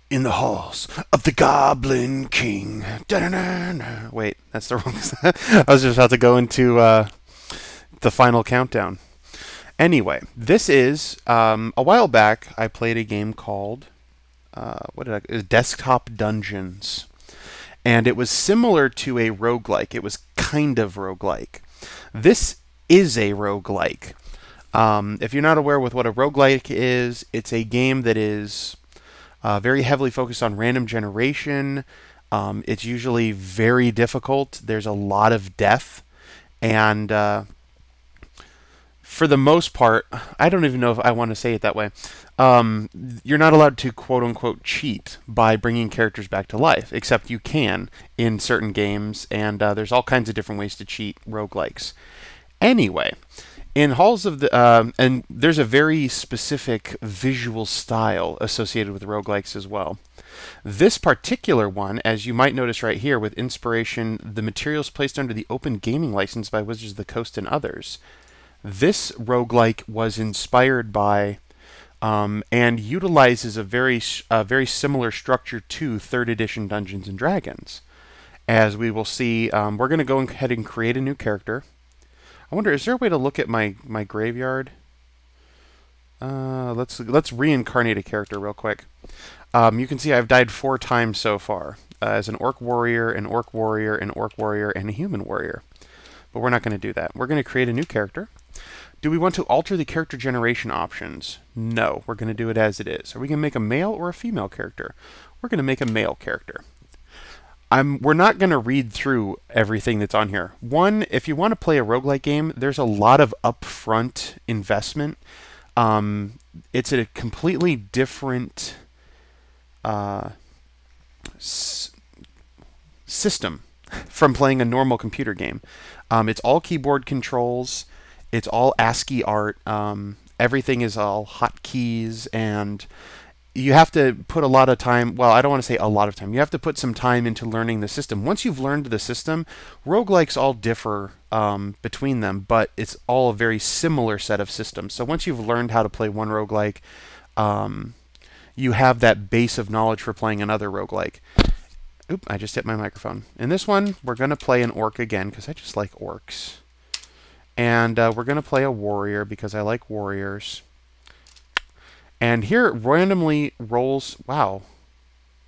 In the halls of the Goblin King. Da-da-da-da. Wait, that's the wrong. I was just about to go into the final countdown. Anyway, this is a while back. I played a game called Desktop Dungeons, and it was similar to a roguelike. It was kind of roguelike. This is a roguelike. If you're not aware with what a roguelike is, it's a game that is very heavily focused on random generation. It's usually very difficult. There's a lot of death, and for the most part, I don't even know if I want to say it that way. You're not allowed to quote unquote cheat by bringing characters back to life, except you can in certain games, and there's all kinds of different ways to cheat roguelikes. Anyway, in Halls of the and there's a very specific visual style associated with roguelikes as well. This particular one, as you might notice right here, with inspiration, the materials placed under the open gaming license by Wizards of the Coast and others. This roguelike was inspired by and utilizes a very similar structure to third edition Dungeons and Dragons. As we will see, we're going to go ahead and create a new character. I wonder, is there a way to look at my graveyard? Let's reincarnate a character real quick. You can see I've died 4 times so far as an orc warrior, an orc warrior, an orc warrior, and a human warrior. But we're not going to do that. We're going to create a new character. Do we want to alter the character generation options? No, we're going to do it as it is. Are we going to make a male or a female character? We're going to make a male character. We're not going to read through everything that's on here. One, if you want to play a roguelike game, there's a lot of upfront investment. It's a completely different system from playing a normal computer game. It's all keyboard controls. It's all ASCII art. Everything is all hotkeys, and you have to put a lot of time. Well, I don't want to say a lot of time. You have to put some time into learning the system. Once you've learned the system, roguelikes all differ between them, but it's all a very similar set of systems. So once you've learned how to play one roguelike, you have that base of knowledge for playing another roguelike. Oop, I just hit my microphone. In this one, we're going to play an orc again, because I just like orcs. And we're going to play a warrior, because I like warriors. And here it randomly rolls... Wow.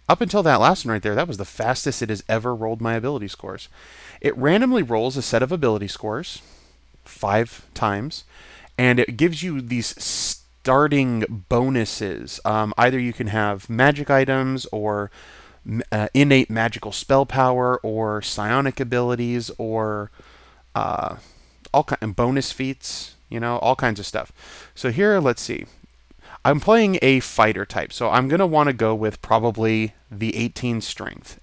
Up until that last one right there, that was the fastest it has ever rolled my ability scores. It randomly rolls a set of ability scores 5 times, and it gives you these starting bonuses. Either you can have magic items, or innate magical spell power, or psionic abilities, or all kind bonus feats, all kinds of stuff. So here, let's see. I'm playing a fighter type, so I'm going to want to go with probably the 18 strength.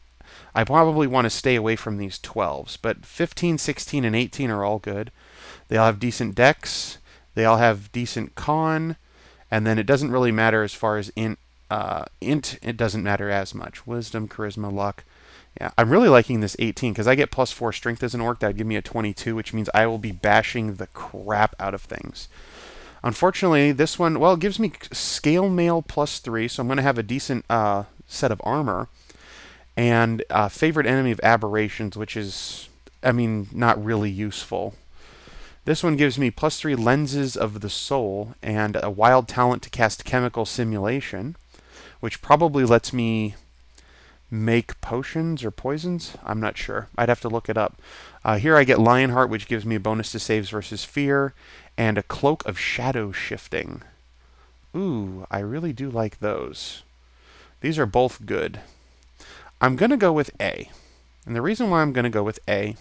I probably want to stay away from these 12s, but 15, 16, and 18 are all good. They all have decent dex. They all have decent con, and then it doesn't really matter as far as int. It doesn't matter as much. Wisdom, charisma, luck. Yeah, I'm really liking this 18 because I get +4 strength as an orc. That would give me a 22, which means I will be bashing the crap out of things. Unfortunately, this one, well, it gives me scale mail +3, so I'm going to have a decent set of armor. And favorite enemy of aberrations, which is, not really useful. This one gives me +3 lenses of the soul and a wild talent to cast chemical simulation, which probably lets me make potions or poisons. I'm not sure. I'd have to look it up. Here I get Lionheart, which gives me a bonus to saves versus fear, and a Cloak of Shadow Shifting. Ooh, I really do like those. These are both good. I'm going to go with A. And the reason why I'm going to go with A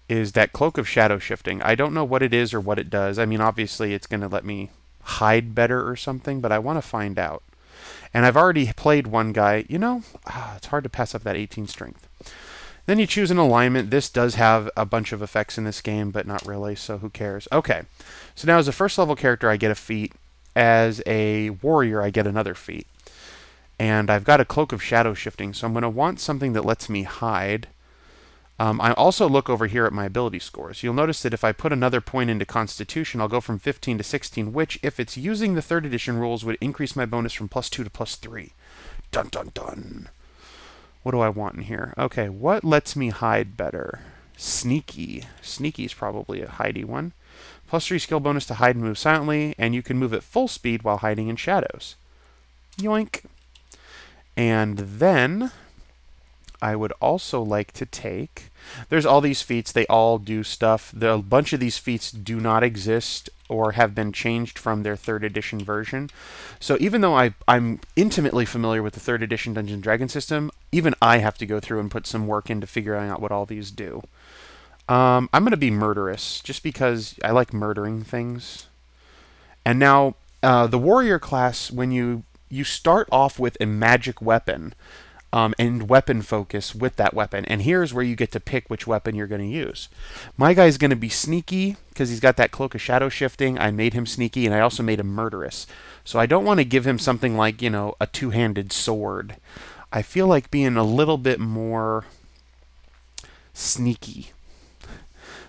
is that Cloak of Shadow Shifting. I don't know what it is or what it does. Obviously it's going to let me hide better or something, but I want to find out. And I've already played one guy. It's hard to pass up that 18 strength. Then you choose an alignment. This does have a bunch of effects in this game, but not really, so who cares? Okay, so now as a first level character, I get a feat. As a warrior, I get another feat. And I've got a Cloak of Shadow Shifting, so I'm going to want something that lets me hide. I also look over here at my ability scores. You'll notice that if I put another point into Constitution, I'll go from 15 to 16, which, if it's using the 3rd edition rules, would increase my bonus from +2 to +3. Dun dun dun. What do I want in here? Okay, what lets me hide better? Sneaky. Sneaky is probably a hidey one. +3 skill bonus to hide and move silently, and you can move at full speed while hiding in shadows. Yoink. And then I would also like to take... There's all these feats. They all do stuff. A bunch of these feats do not exist or have been changed from their 3rd edition version. So even though I'm intimately familiar with the 3rd edition Dungeons & Dragons system, even I have to go through and put some work into figuring out what all these do. I'm going to be murderous, just because I like murdering things. And now, the warrior class, when you start off with a magic weapon, and weapon focus with that weapon. And here's where you get to pick which weapon you're going to use. My guy's going to be sneaky because he's got that cloak of shadow shifting. I made him sneaky, and I also made him murderous. So I don't want to give him something like, you know, a two-handed sword. I feel like being a little bit more sneaky.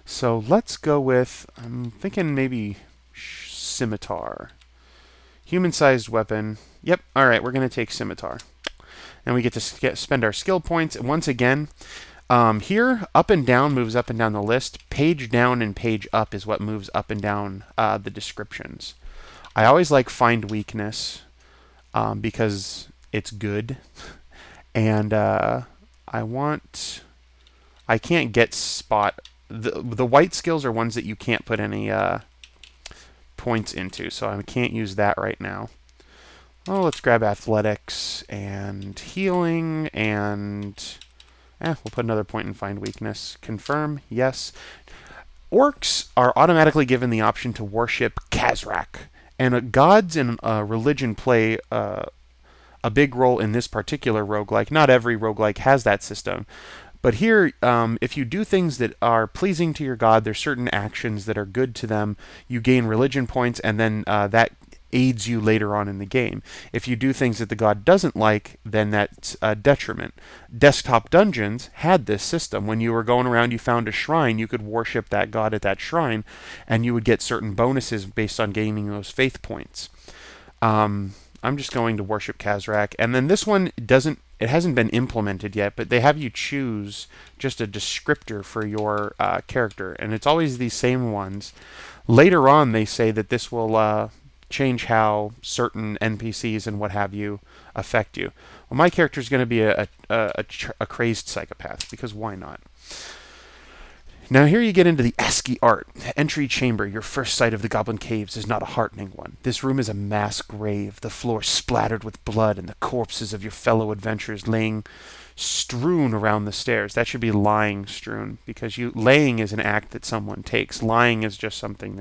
So let's go with, I'm thinking maybe scimitar. Human-sized weapon. Yep, alright, we're going to take scimitar. And we get to spend our skill points. And once again, here, up and down moves up and down the list. Page down and page up is what moves up and down the descriptions. I always like find weakness because it's good. And I can't get spot. The white skills are ones that you can't put any points into, so I can't use that right now. Oh, let's grab athletics and healing, and we'll put another point in find weakness. Confirm, yes. Orcs are automatically given the option to worship Khazrak, and gods and religion play a big role in this particular roguelike. Not every roguelike has that system. But here, if you do things that are pleasing to your god, there's certain actions that are good to them. You gain religion points, and then that aids you later on in the game. If you do things that the god doesn't like, then that's a detriment. Desktop Dungeons had this system. When you were going around, you found a shrine, you could worship that god at that shrine, and you would get certain bonuses based on gaining those faith points. I'm just going to worship Khazrak. And then this one it hasn't been implemented yet, but they have you choose just a descriptor for your character, and it's always these same ones. Later on, they say that this will change how certain NPCs and what have you affect you. Well, my character is going to be a crazed psychopath, because why not? Now here you get into the ASCII art. Entry chamber. Your first sight of the Goblin Caves is not a heartening one. This room is a mass grave, the floor splattered with blood, and the corpses of your fellow adventurers laying strewn around the stairs. That should be lying strewn, because laying is an act that someone takes. Lying is just something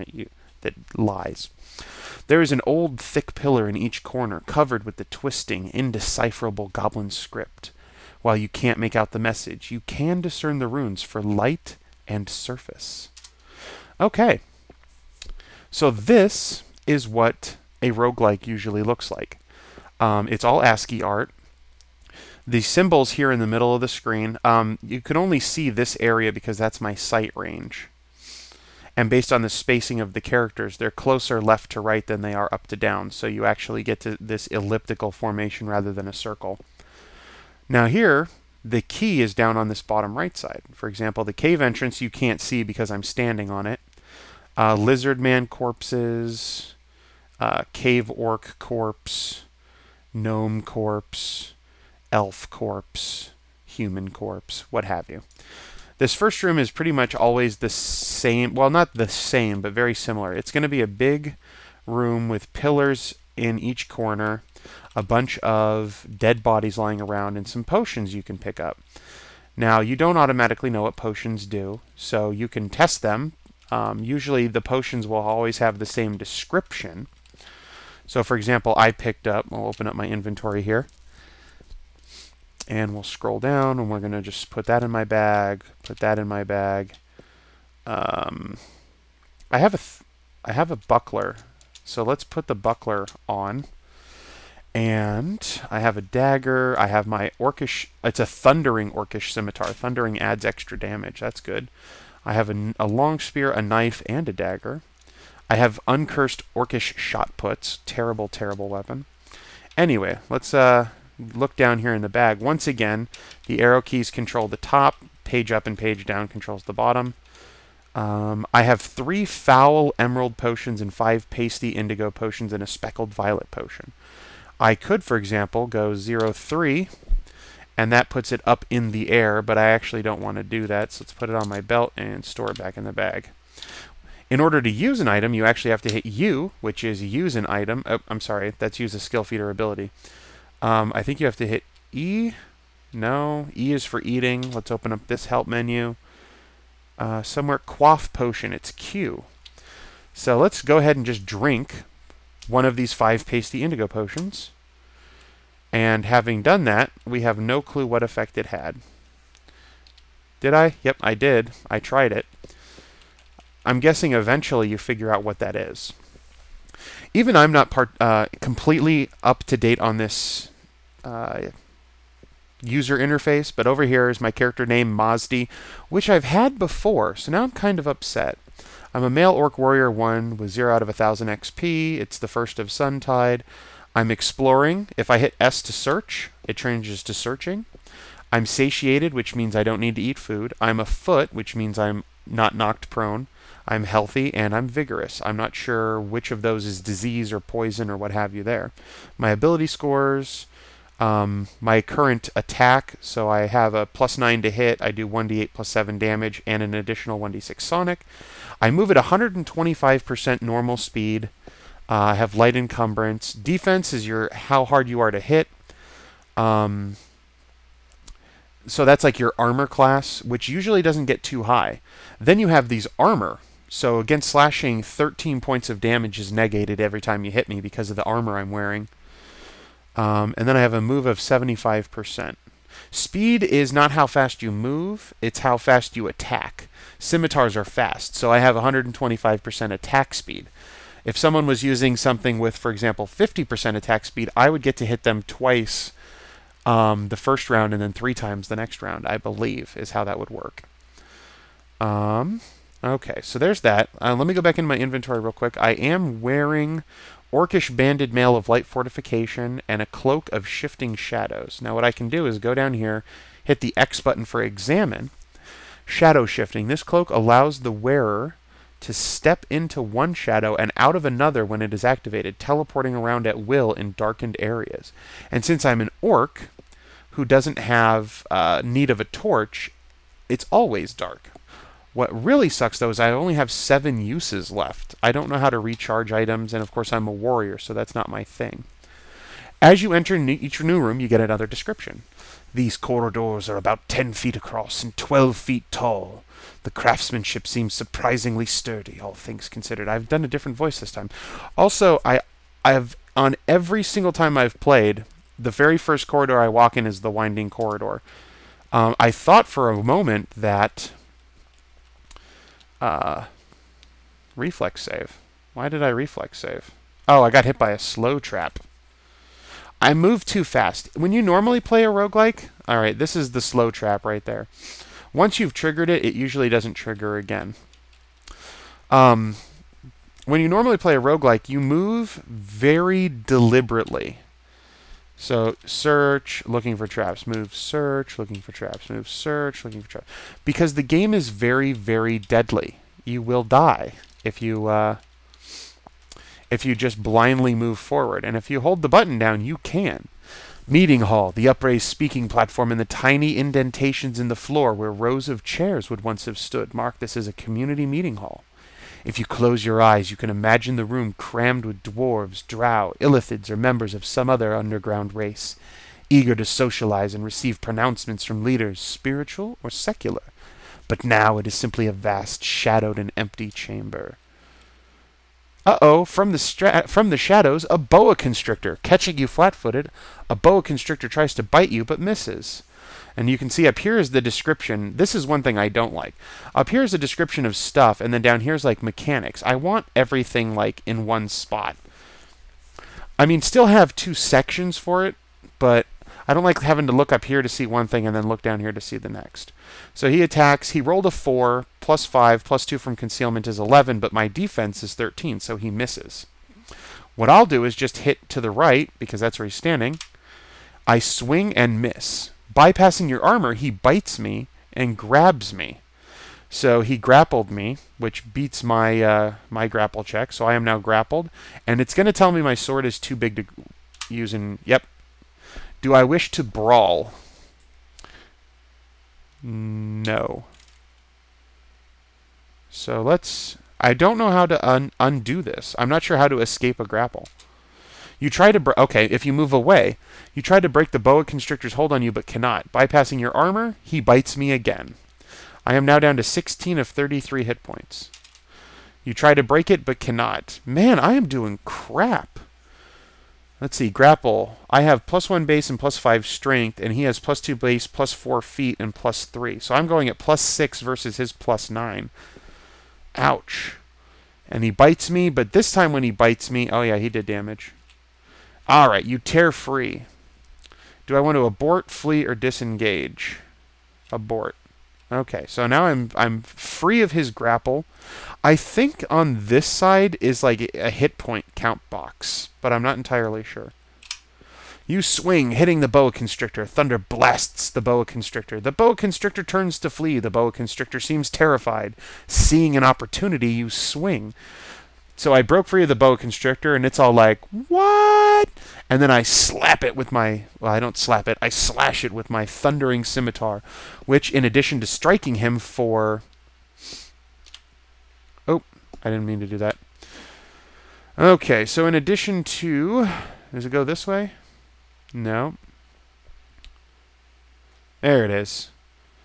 that lies. There is an old, thick pillar in each corner, covered with the twisting, indecipherable goblin script. While you can't make out the message, you can discern the runes for light and surface. Okay. So this is what a roguelike usually looks like. It's all ASCII art. The symbols here in the middle of the screen, you can only see this area because that's my sight range. And based on the spacing of the characters, they're closer left to right than they are up to down. So you actually get to this elliptical formation rather than a circle. Now here, the key is down on this bottom right side. For example, the cave entrance you can't see because I'm standing on it. Lizard man corpses, cave orc corpse, gnome corpse, elf corpse, human corpse, what have you. This first room is pretty much always the same. Well, not the same, but very similar. It's going to be a big room with pillars in each corner, a bunch of dead bodies lying around, and some potions you can pick up. Now, you don't automatically know what potions do, so you can test them. Usually, the potions will always have the same description. So, for example, I picked up, I'll open up my inventory here. And we'll scroll down, and we're going to just put that in my bag, put that in my bag. I have a buckler, so let's put the buckler on. And I have a dagger. I have my orcish. It's a thundering orcish scimitar. Thundering adds extra damage. That's good. I have a long spear, a knife, and a dagger. I have uncursed orcish shot puts. Terrible, terrible weapon. Anyway, let's look down here in the bag. Once again, the arrow keys control the top, page up and page down controls the bottom. I have 3 foul emerald potions and 5 pasty indigo potions and a speckled violet potion. I could, for example, go 0-3, and that puts it up in the air, but I actually don't want to do that, so let's put it on my belt and store it back in the bag. In order to use an item, you actually have to hit U, which is use an item. Oh, I'm sorry, that's use a skill feat or ability. I think you have to hit E. No, E is for eating. Let's open up this help menu. Somewhere quaff potion, it's Q. So let's go ahead and just drink one of these 5 pasty indigo potions. And having done that, we have no clue what effect it had. Did I? Yep, I did. I tried it. I'm guessing eventually you figure out what that is. Even I'm not completely up to date on this user interface, but over here is my character name, Mazdi, which I've had before, so now I'm kind of upset. I'm a male orc warrior 1 with 0 out of 1,000 XP. It's the first of Suntide. I'm exploring. If I hit S to search, it changes to searching. I'm satiated, which means I don't need to eat food. I'm afoot, which means I'm not knocked prone. I'm healthy, and I'm vigorous. I'm not sure which of those is disease or poison or what have you there. My ability scores, my current attack, so I have a +9 to hit. I do 1d8 plus 7 damage and an additional 1d6 sonic. I move at 125% normal speed. I have light encumbrance. Defense is how hard you are to hit. So that's like your armor class, which usually doesn't get too high. Then you have these armor. So against slashing, 13 points of damage is negated every time you hit me because of the armor I'm wearing. And then I have a move of 75%. Speed is not how fast you move, it's how fast you attack. Scimitars are fast, so I have 125% attack speed. If someone was using something with, for example, 50% attack speed, I would get to hit them twice the first round and then 3 times the next round, I believe, is how that would work. Okay, so there's that. Let me go back into my inventory real quick. I am wearing Orcish Banded Mail of Light Fortification and a Cloak of Shifting Shadows. Now what I can do is go down here, hit the X button for Examine. Shadow Shifting. This cloak allows the wearer to step into one shadow and out of another when it is activated, teleporting around at will in darkened areas. And since I'm an orc who doesn't have need of a torch, it's always dark. What really sucks, though, is I only have 7 uses left. I don't know how to recharge items, and of course I'm a warrior, so that's not my thing. As you enter each new room, you get another description. These corridors are about 10 feet across and 12 feet tall. The craftsmanship seems surprisingly sturdy, all things considered. I've done a different voice this time. Also, I've on every single time I've played, the very first corridor I walk in is the winding corridor. I thought for a moment that... reflex save. Why did I reflex save? Oh, I got hit by a slow trap. I moved too fast. When you normally play a roguelike, alright, this is the slow trap right there. Once you've triggered it, it usually doesn't trigger again. When you normally play a roguelike, you move very deliberately. So, search, looking for traps, move, search, looking for traps, move, search, looking for traps. Because the game is very, very deadly. You will die if you just blindly move forward. And if you hold the button down, you can. Meeting hall, the upraised speaking platform, and the tiny indentations in the floor where rows of chairs would once have stood mark this as a community meeting hall. If you close your eyes, you can imagine the room crammed with dwarves, drow, illithids, or members of some other underground race, eager to socialize and receive pronouncements from leaders, spiritual or secular. But now it is simply a vast, shadowed, and empty chamber. Uh-oh, from the shadows, a boa constrictor. Catching you flat-footed, a boa constrictor tries to bite you but misses. And you can see up here is the description. This is one thing I don't like. Up here is a description of stuff, and then down here is like mechanics. I want everything like in one spot. I mean, still have 2 sections for it, but I don't like having to look up here to see one thing and then look down here to see the next. So he attacks. He rolled a 4, plus 5, plus 2 from concealment is 11, but my defense is 13, so he misses. What I'll do is just hit to the right, because that's where he's standing. I swing and miss. Bypassing your armor, he bites me and grabs me. So he grappled me, which beats my grapple check. So I am now grappled, and it's going to tell me my sword is too big to use in. Yep. Do I wish to brawl? No. So let's. I don't know how to undo this. I'm not sure how to escape a grapple. You try to okay, if you move away, you try to break the boa constrictor's hold on you but cannot. Bypassing your armor, he bites me again. I am now down to 16 of 33 hit points. You try to break it but cannot. Man, I am doing crap. Let's see, grapple. I have +1 base and +5 strength, and he has +2 base, +4 feet, and +3. So I'm going at +6 versus his +9. Ouch. And he bites me, but this time when he bites me, oh yeah, he did damage. Alright, you tear free. Do I want to abort, flee, or disengage? Abort. Okay, so now I'm free of his grapple. I think on this side is like a hit point count box, but I'm not entirely sure. You swing, hitting the boa constrictor. Thunder blasts the boa constrictor. The boa constrictor turns to flee. The boa constrictor seems terrified. Seeing an opportunity, you swing. So I broke free of the boa constrictor, and it's all like, what? And then I slap it with my, well, I don't slap it, I slash it with my thundering scimitar, which, in addition to striking him for, oh, I didn't mean to do that. Okay, so in addition to, does it go this way? No. There it is.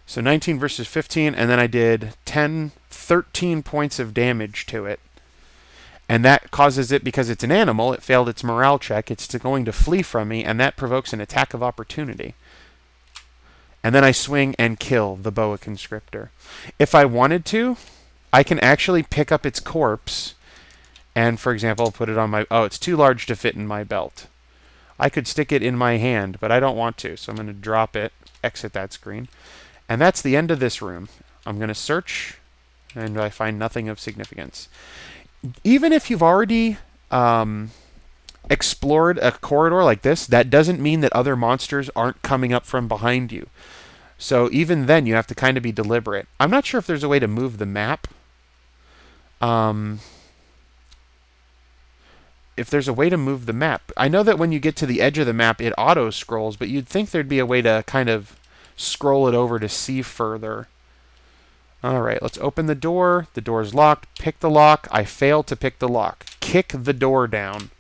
So 19 versus 15, and then I did 13 points of damage to it. And that causes it, because it's an animal, it failed its morale check. It's going to flee from me, and that provokes an attack of opportunity. And then I swing and kill the boa constrictor. If I wanted to, I can actually pick up its corpse and, for example, put it on my... Oh, it's too large to fit in my belt. I could stick it in my hand, but I don't want to, so I'm going to drop it, exit that screen. And that's the end of this room. I'm going to search, and I find nothing of significance. Even if you've already explored a corridor like this, that doesn't mean that other monsters aren't coming up from behind you. So even then, you have to kind of be deliberate. I'm not sure if there's a way to move the map. If there's a way to move the map. I know that when you get to the edge of the map, it auto-scrolls, but you'd think there'd be a way to kind of scroll it over to see further. Alright, let's open the door. The door's locked. Pick the lock. I failed to pick the lock. Kick the door down.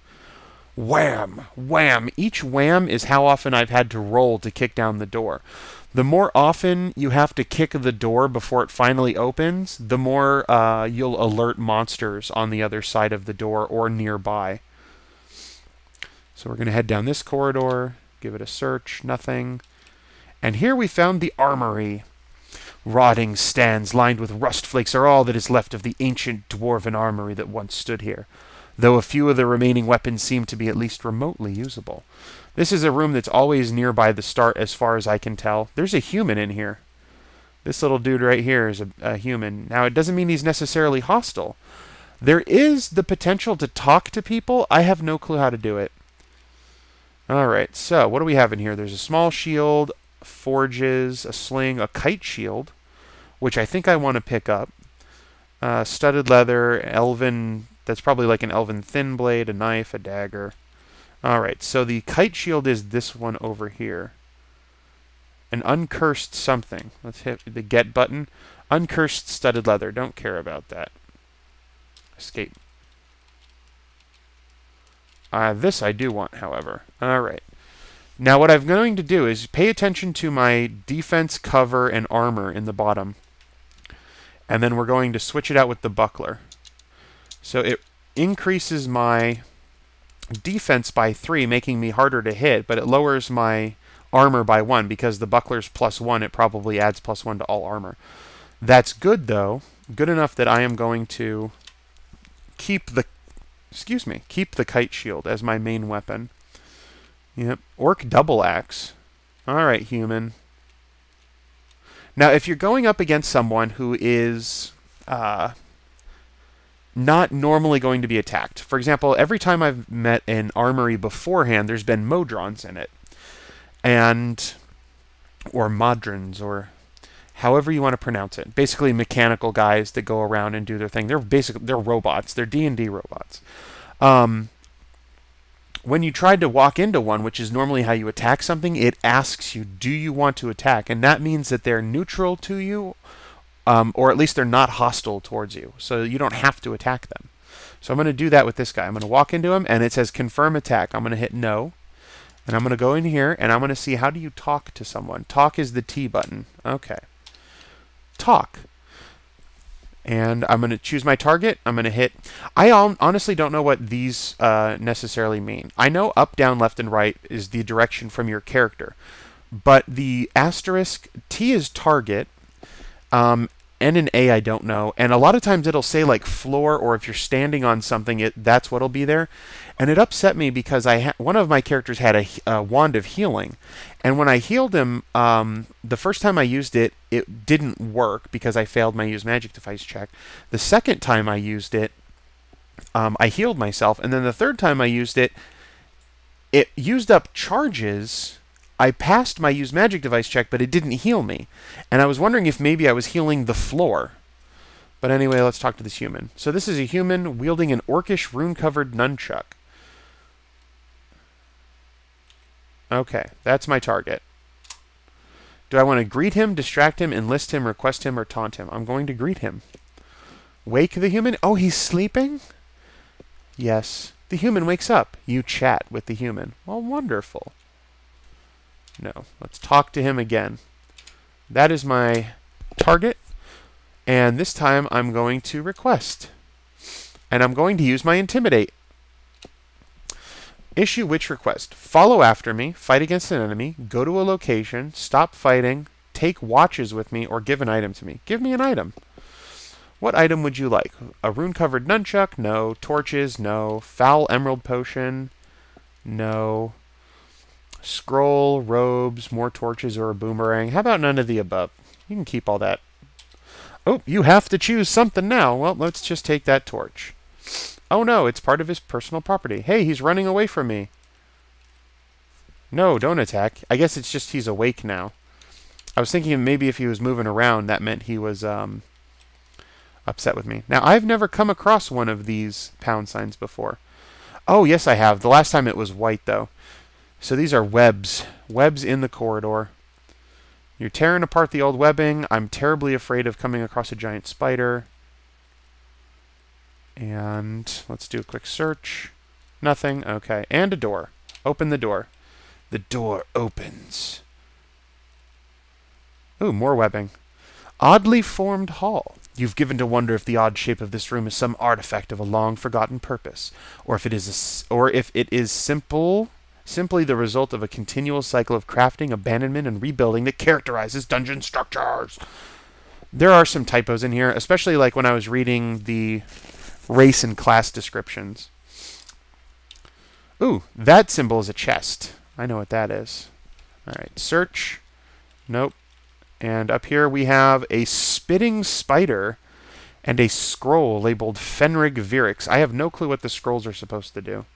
Wham! Wham! Each wham is how often I've had to roll to kick down the door. The more often you have to kick the door before it finally opens, the more you'll alert monsters on the other side of the door or nearby. So we're going to head down this corridor, give it a search, nothing. And here we found the armory. Rotting stands lined with rust flakes are all that is left of the ancient dwarven armory that once stood here, though a few of the remaining weapons seem to be at least remotely usable. This is a room that's always nearby the start as far as I can tell. There's a human in here. This little dude right here is a human. Now, it doesn't mean he's necessarily hostile. There is the potential to talk to people. I have no clue how to do it. Alright, so what do we have in here? There's a small shield, forges, a sling, a kite shield, which I think I want to pick up. Studded leather, elven, that's probably like an elven thin blade, a knife, a dagger. Alright, so the kite shield is this one over here. An uncursed something. Let's hit the get button. Uncursed studded leather. Don't care about that. Escape. This I do want, however. Alright. Now what I'm going to do is pay attention to my defense, cover, and armor in the bottom. And then we're going to switch it out with the buckler. So it increases my defense by 3, making me harder to hit, but it lowers my armor by 1 because the buckler's +1, it probably adds +1 to all armor. That's good, though. Good enough that I am going to keep the kite shield as my main weapon. Yep. Orc double axe. Alright, human. Now, if you're going up against someone who is not normally going to be attacked. For example, every time I've met an armory beforehand, there's been Modrons in it. and or modrons, or however you want to pronounce it. Basically, mechanical guys that go around and do their thing. They're robots. They're D&D robots. Um, when you tried to walk into one, which is normally how you attack something, it asks you, "Do you want to attack?" And that means that they're neutral to you, or at least they're not hostile towards you. So you don't have to attack them. So I'm going to do that with this guy. I'm going to walk into him, and it says confirm attack. I'm going to hit no. And I'm going to go in here, and I'm going to see, how do you talk to someone? Talk is the T button. Okay. Talk. And I'm going to choose my target. I'm going to hit... I honestly don't know what these necessarily mean. I know up, down, left, and right is the direction from your character. But the asterisk, T is target, N and A I don't know. And a lot of times it'll say like floor, or if you're standing on something, that's what'll be there. And it upset me because one of my characters had a wand of healing. And when I healed him, the first time I used it, it didn't work because I failed my use magic device check. The second time I used it, I healed myself. And then the third time I used it, it used up charges. I passed my use magic device check, but it didn't heal me. And I was wondering if maybe I was healing the floor. But anyway, let's talk to this human. So this is a human wielding an orcish rune-covered nunchuck. Okay, that's my target. Do I want to greet him, distract him, enlist him, request him, or taunt him? I'm going to greet him. Wake the human? Oh, he's sleeping? Yes. The human wakes up. You chat with the human. Well, wonderful. No. Let's talk to him again. That is my target. And this time I'm going to request. And I'm going to use my intimidate. Issue which request? Follow after me, fight against an enemy, go to a location, stop fighting, take watches with me, or give an item to me. Give me an item. What item would you like? A rune-covered nunchuck? No. Torches? No. Foul emerald potion? No. Scroll, robes, more torches, or a boomerang? How about none of the above? You can keep all that. Oh, you have to choose something now. Well, let's just take that torch. Oh no, it's part of his personal property. Hey, he's running away from me. No, don't attack. I guess it's just he's awake now. I was thinking maybe if he was moving around, that meant he was upset with me. Now, I've never come across one of these pound signs before. Oh, yes, I have. The last time it was white, though. So these are webs. Webs in the corridor. You're tearing apart the old webbing. I'm terribly afraid of coming across a giant spider. And let's do a quick search. Nothing. Okay. And a door. Open the door. The door opens. Ooh, more webbing. Oddly formed hall. You've given to wonder if the odd shape of this room is some artifact of a long-forgotten purpose, or if it is simply the result of a continual cycle of crafting, abandonment, and rebuilding that characterizes dungeon structures. There are some typos in here, especially like when I was reading the race and class descriptions. Ooh, that symbol is a chest. I know what that is. Alright, search. Nope. And up here we have a spitting spider and a scroll labeled Fenrig Virix. I have no clue what the scrolls are supposed to do.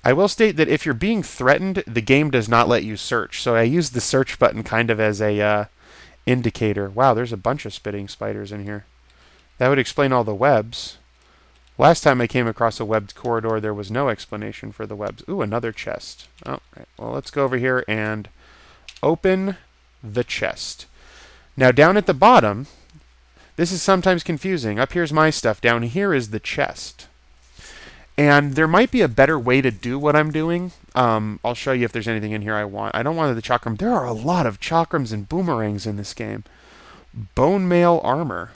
I will state that if you're being threatened, the game does not let you search. So I use the search button kind of as a indicator. Wow, there's a bunch of spitting spiders in here. That would explain all the webs. Last time I came across a webbed corridor, there was no explanation for the webs. Ooh, another chest. Oh, right. Well, let's go over here and open the chest. Now, down at the bottom, this is sometimes confusing. Up here's my stuff. Down here is the chest. And there might be a better way to do what I'm doing. I'll show you if there's anything in here I want. I don't want the chakram. There are a lot of chakrams and boomerangs in this game. Bone mail armor.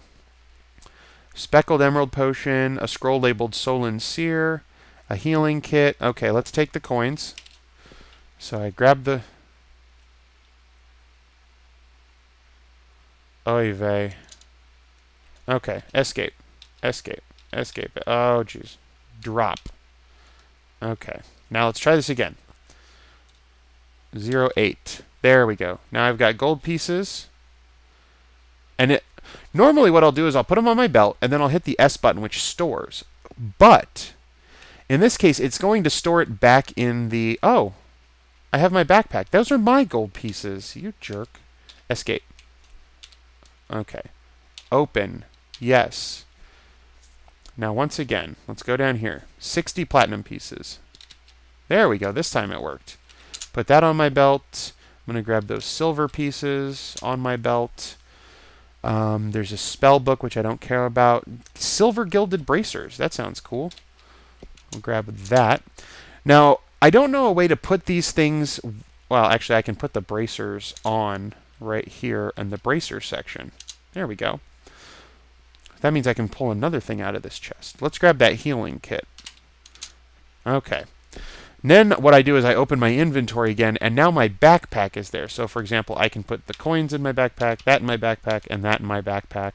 Speckled emerald potion. A scroll labeled Solon Seer. A healing kit. Okay, let's take the coins. So I grab the... Oy vey. Okay, escape. Escape. Escape. Oh, jeez. Drop. Okay. Now let's try this again. 08. There we go. Now I've got gold pieces. And normally what I'll do is I'll put them on my belt, and then I'll hit the S button, which stores. But in this case, it's going to store it back in the... Oh. I have my backpack. Those are my gold pieces. You jerk. Escape. Okay. Open. Yes. Now, once again, let's go down here. 60 platinum pieces. There we go. This time it worked. Put that on my belt. I'm going to grab those silver pieces on my belt. There's a spell book, which I don't care about. Silver gilded bracers. That sounds cool. I'll grab that. Now, I don't know a way to put these things... Well, actually, I can put the bracers on right here in the bracer section. There we go. That means I can pull another thing out of this chest. Let's grab that healing kit. Okay. And then what I do is I open my inventory again, and now my backpack is there. So, for example, I can put the coins in my backpack, that in my backpack, and that in my backpack.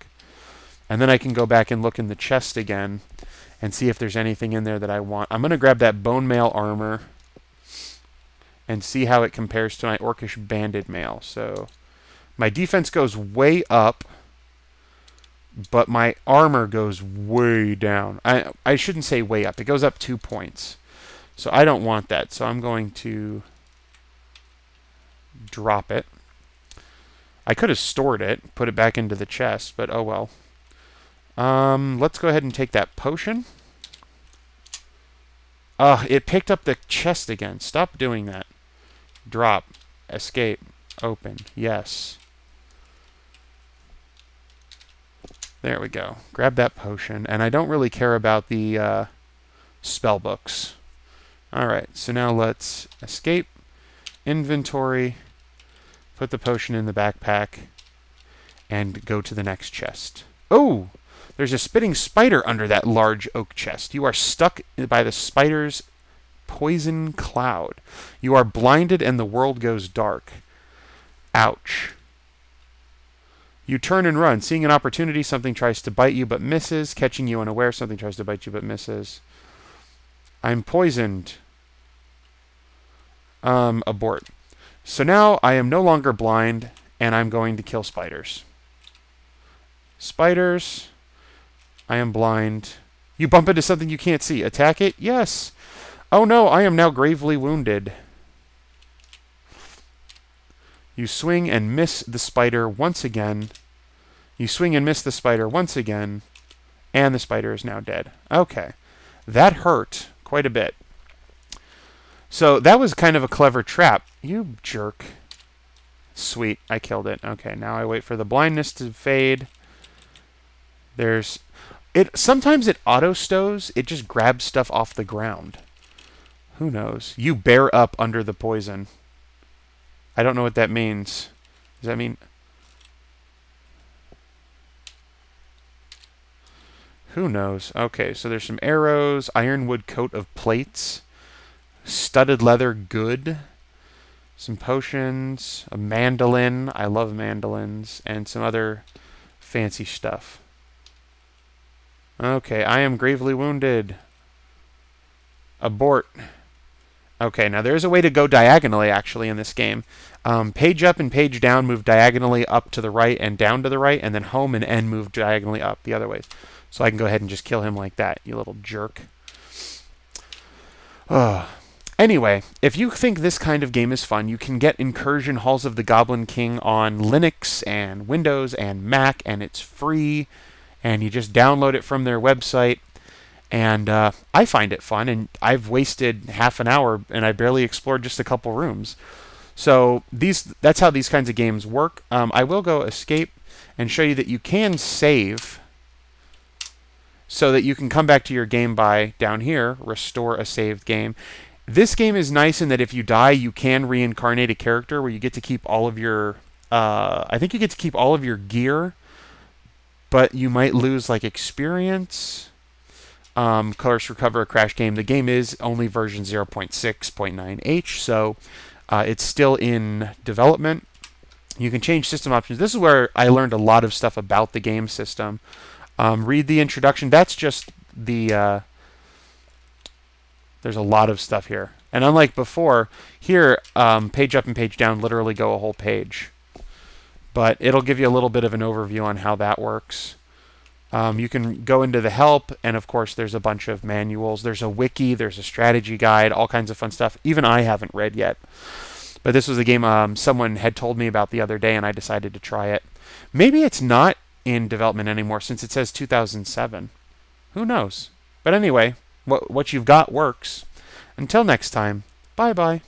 And then I can go back and look in the chest again and see if there's anything in there that I want. I'm going to grab that bone mail armor and see how it compares to my orcish banded mail. So my defense goes way up, but my armor goes way down. I shouldn't say way up. It goes up 2 points. So I don't want that. So I'm going to drop it. I could have stored it, put it back into the chest, but oh well. Let's go ahead and take that potion. It picked up the chest again. Stop doing that. Drop. Escape. Open. Yes. There we go. Grab that potion. And I don't really care about the spell books. Alright, so now let's escape. Inventory. Put the potion in the backpack. And go to the next chest. Oh! There's a spitting spider under that large oak chest. You are stuck by the spider's poison cloud. You are blinded and the world goes dark. Ouch. You turn and run. Seeing an opportunity, something tries to bite you but misses. Catching you unaware, something tries to bite you but misses. I'm poisoned. Abort. So now I am no longer blind, and I'm going to kill spiders. Spiders. I am blind. You bump into something you can't see. Attack it? Yes. Oh no, I am now gravely wounded. You swing and miss the spider once again. You swing and miss the spider once again. And the spider is now dead. Okay. That hurt quite a bit. So that was kind of a clever trap. You jerk. Sweet. I killed it. Okay, now I wait for the blindness to fade. There's... Sometimes it auto-stows. It just grabs stuff off the ground. Who knows? You bear up under the poison. I don't know what that means. Does that mean... Who knows? Okay, so there's some arrows, ironwood coat of plates, studded leather good, some potions, a mandolin. I love mandolins, and some other fancy stuff. Okay, I am gravely wounded. Abort. Okay, now there's a way to go diagonally, actually, in this game. Page up and page down move diagonally up to the right and down to the right, and then home and end move diagonally up the other ways. So I can go ahead and just kill him like that, you little jerk. Anyway, if you think this kind of game is fun, you can get Incursion Halls of the Goblin King on Linux and Windows and Mac, and it's free. And you just download it from their website. And I find it fun, and I've wasted half an hour, and I barely explored just a couple rooms. So that's how these kinds of games work. I will go escape and show you that you can save so that you can come back to your game by, down here, restore a saved game. This game is nice in that if you die, you can reincarnate a character where you get to keep all of your... I think you get to keep all of your gear, but you might lose, like, experience. Course, recover a crash game. The game is only version 0.6.9H, so it's still in development. You can change system options. This is where I learned a lot of stuff about the game system. Read the introduction. That's just the... there's a lot of stuff here. And unlike before, here, page up and page down literally go a whole page. But it'll give you a little bit of an overview on how that works. You can go into the help, and of course, there's a bunch of manuals. There's a wiki, there's a strategy guide, all kinds of fun stuff. Even I haven't read yet. But this was a game someone had told me about the other day, and I decided to try it. Maybe it's not in development anymore since it says 2007. Who knows? But anyway, what you've got works. Until next time, bye bye.